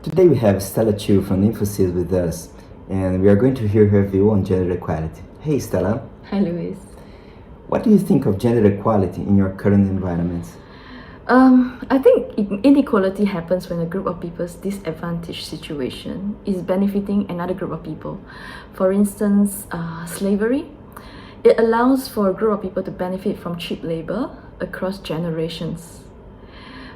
Today we have Stella Chu from Infosys with us, and we are going to hear her view on gender equality. Hey Stella, Hi, Louise. what do you think of gender equality in your current environment? I think inequality happens when a group of people's disadvantaged situation is benefiting another group of people. For instance, slavery. It allows for a group of people to benefit from cheap labor across generations.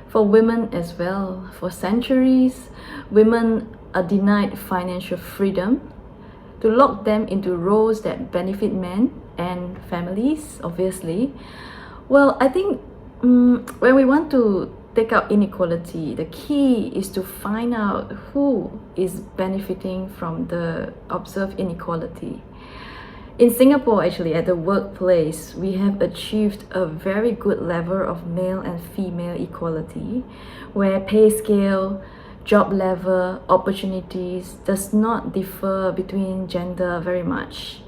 For women as well, for centuries, women are denied financial freedom to lock them into roles that benefit men and families, obviously. Well, I think when we want to take out inequality, the key is to find out who is benefiting from the observed inequality. In Singapore, actually, at the workplace, we have achieved a very good level of male and female equality, where pay scale, job level, opportunities does not differ between gender very much.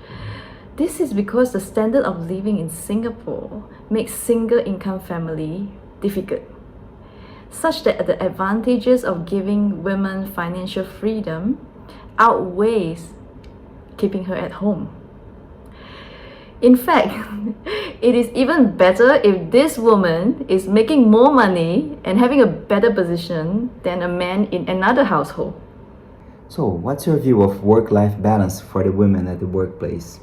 This is because the standard of living in Singapore makes single income family difficult, such that the advantages of giving women financial freedom outweighs keeping her at home. In fact, it is even better if this woman is making more money and having a better position than a man in another household. So, what's your view of work-life balance for the women at the workplace?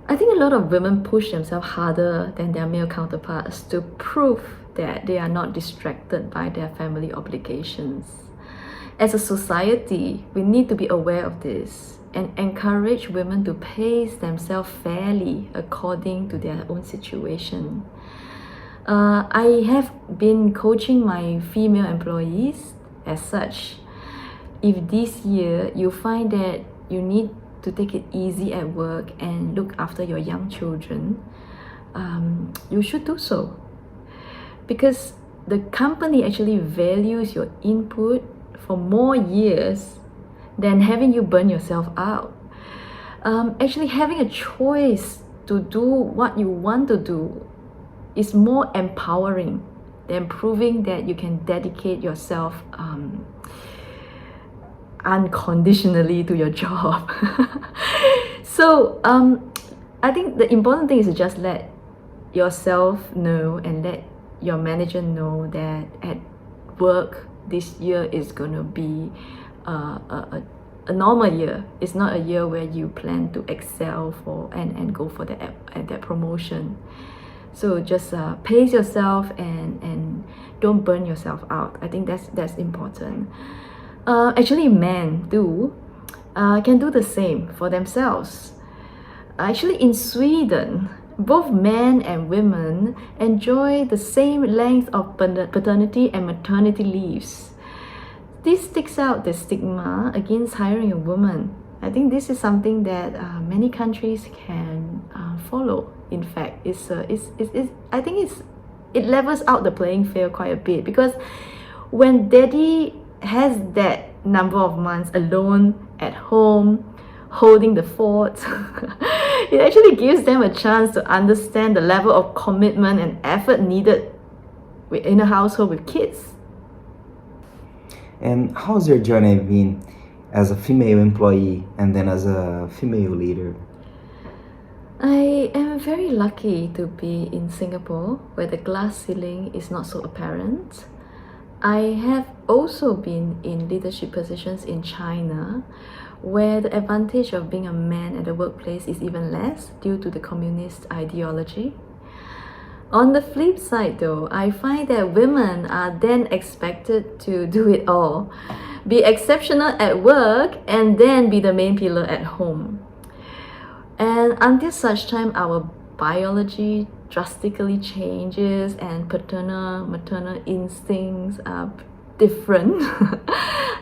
I think a lot of women push themselves harder than their male counterparts to prove that they are not distracted by their family obligations. As a society, we need to be aware of this and encourage women to pace themselves fairly according to their own situation. I have been coaching my female employees as such. If this year you find that you need to take it easy at work and look after your young children, you should do so. Because the company actually values your input for more years than having you burn yourself out. Actually, having a choice to do what you want to do is more empowering than proving that you can dedicate yourself unconditionally to your job. So I think the important thing is to just let yourself know and let your manager know that at work this year is going to be a normal year. It's not a year where you plan to excel for and go for that promotion. So just pace yourself and don't burn yourself out. I think that's important. Actually, men can do the same for themselves. Actually, in Sweden, both men and women enjoy the same length of paternity and maternity leaves. This takes out the stigma against hiring a woman. I think this is something that many countries can follow. In fact, I think it levels out the playing field quite a bit, because when daddy has that number of months alone at home holding the fort, it actually gives them a chance to understand the level of commitment and effort needed in a household with kids. And how's your journey been as a female employee and then as a female leader? I am very lucky to be in Singapore, where the glass ceiling is not so apparent. I have also been in leadership positions in China, where the advantage of being a man at the workplace is even less due to the communist ideology. On the flip side though, I find that women are then expected to do it all, be exceptional at work and then be the main pillar at home. And until such time our biology drastically changes and maternal instincts are different,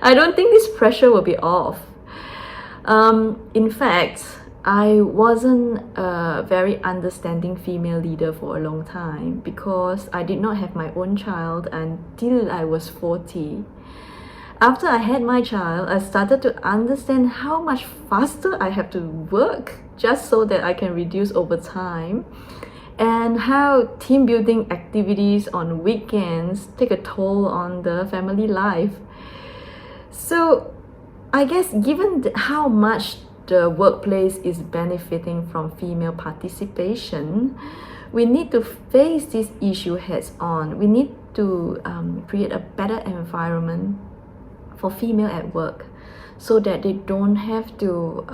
I don't think this pressure will be off. In fact, I wasn't a very understanding female leader for a long time because I did not have my own child until I was 40. After I had my child, I started to understand how much faster I have to work just so that I can reduce overtime, and how team building activities on weekends take a toll on the family life. So I guess given how much the workplace is benefiting from female participation, we need to face this issue heads on. We need to create a better environment for female at work so that they don't have to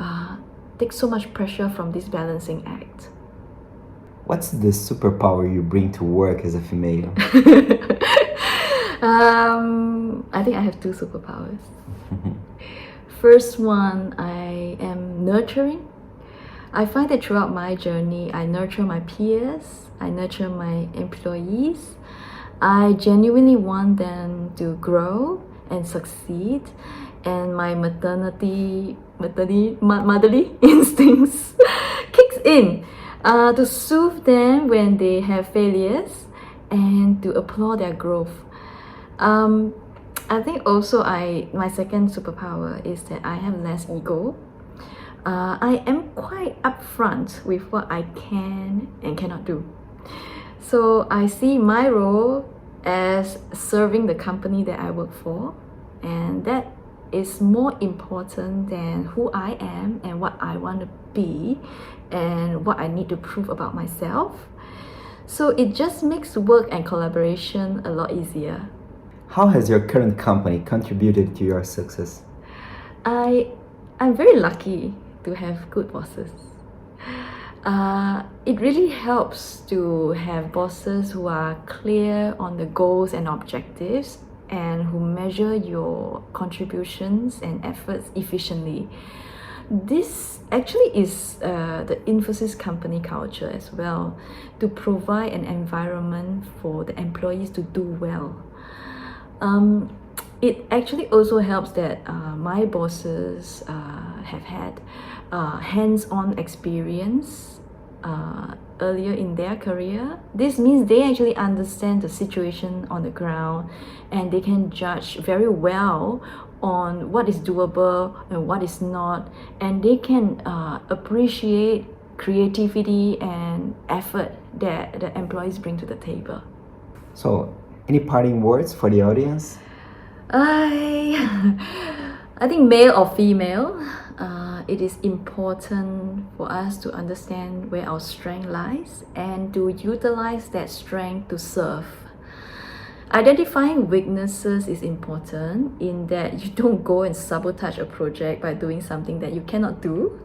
take so much pressure from this balancing act. What's the superpower you bring to work as a female? I think I have two superpowers. First one, I am nurturing. I find that throughout my journey, I nurture my peers, I nurture my employees. I genuinely want them to grow and succeed, and my motherly instincts kicks in to soothe them when they have failures and to applaud their growth. I think also my second superpower is that I have less ego. I am quite upfront with what I can and cannot do. So I see my role as serving the company that I work for, and that is more important than who I am and what I want to be and what I need to prove about myself. So it just makes work and collaboration a lot easier. How has your current company contributed to your success? I'm very lucky to have good bosses. It really helps to have bosses who are clear on the goals and objectives and who measure your contributions and efforts efficiently. This actually is the Infosys company culture as well, to provide an environment for the employees to do well. It actually also helps that my bosses have had hands-on experience earlier in their career. This means they actually understand the situation on the ground and they can judge very well on what is doable and what is not, and they can appreciate creativity and effort that the employees bring to the table. So, any parting words for the audience? I think male or female, it is important for us to understand where our strength lies and to utilize that strength to serve. Identifying weaknesses is important in that you don't go and sabotage a project by doing something that you cannot do.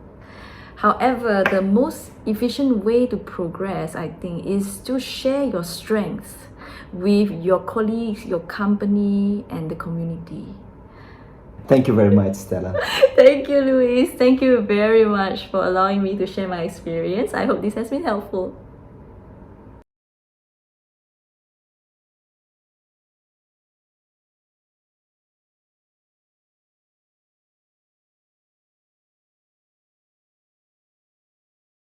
However, the most efficient way to progress, I think, is to share your strengths with your colleagues, your company, and the community. Thank you very much, Stella. Thank you, Luis. Thank you very much for allowing me to share my experience. I hope this has been helpful.